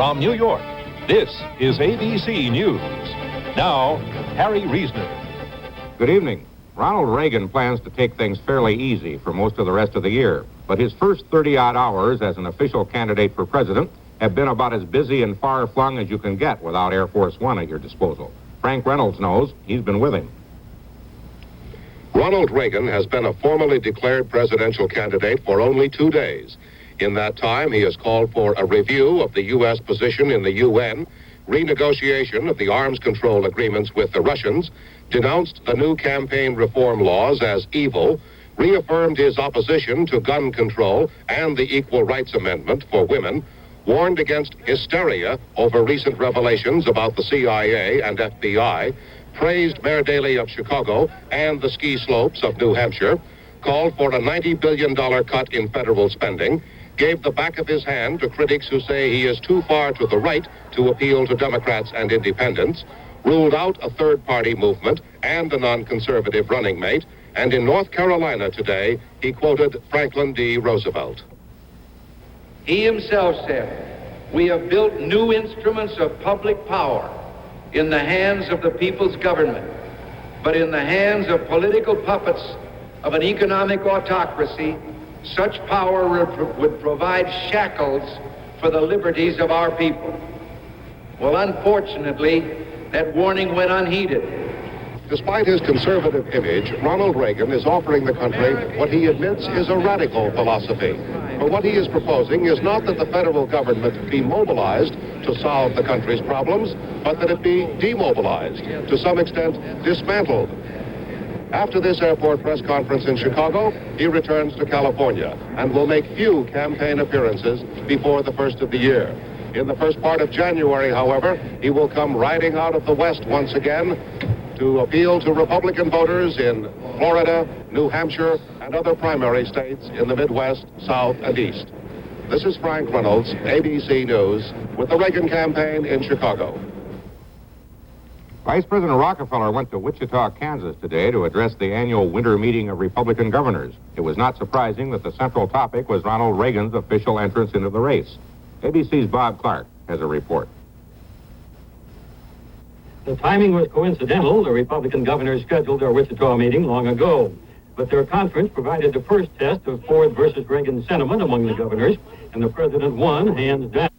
From New York, this is ABC News. Now, Harry Reasoner. Good evening. Ronald Reagan plans to take things fairly easy for most of the rest of the year, but his first 30-odd hours as an official candidate for president have been about as busy and far-flung as you can get without Air Force One at your disposal. Frank Reynolds knows. He's been with him. Ronald Reagan has been a formally declared presidential candidate for only 2 days. In that time, he has called for a review of the U.S. position in the UN, renegotiation of the arms control agreements with the Russians, denounced the new campaign reform laws as evil, reaffirmed his opposition to gun control and the Equal Rights Amendment for women, warned against hysteria over recent revelations about the CIA and FBI, praised Mayor Daley of Chicago and the ski slopes of New Hampshire, called for a $90 billion cut in federal spending, gave the back of his hand to critics who say he is too far to the right to appeal to Democrats and independents, ruled out a third-party movement and a non-conservative running mate, and in North Carolina today, he quoted Franklin D. Roosevelt. He himself said, "We have built new instruments of public power in the hands of the people's government, but in the hands of political puppets of an economic autocracy, such power would provide shackles for the liberties of our people." Well, unfortunately, that warning went unheeded. Despite his conservative image, Ronald Reagan is offering the country what he admits is a radical philosophy. But what he is proposing is not that the federal government be mobilized to solve the country's problems, but that it be demobilized, to some extent dismantled. After this airport press conference in Chicago, he returns to California and will make few campaign appearances before the first of the year. In the first part of January, however, he will come riding out of the West once again to appeal to Republican voters in Florida, New Hampshire, and other primary states in the Midwest, South, and East. This is Frank Reynolds, ABC News, with the Reagan campaign in Chicago. Vice President Rockefeller went to Wichita, Kansas today to address the annual winter meeting of Republican governors. It was not surprising that the central topic was Ronald Reagan's official entrance into the race. ABC's Bob Clark has a report. The timing was coincidental. The Republican governors scheduled their Wichita meeting long ago. But their conference provided the first test of Ford versus Reagan sentiment among the governors, and the president won hands down.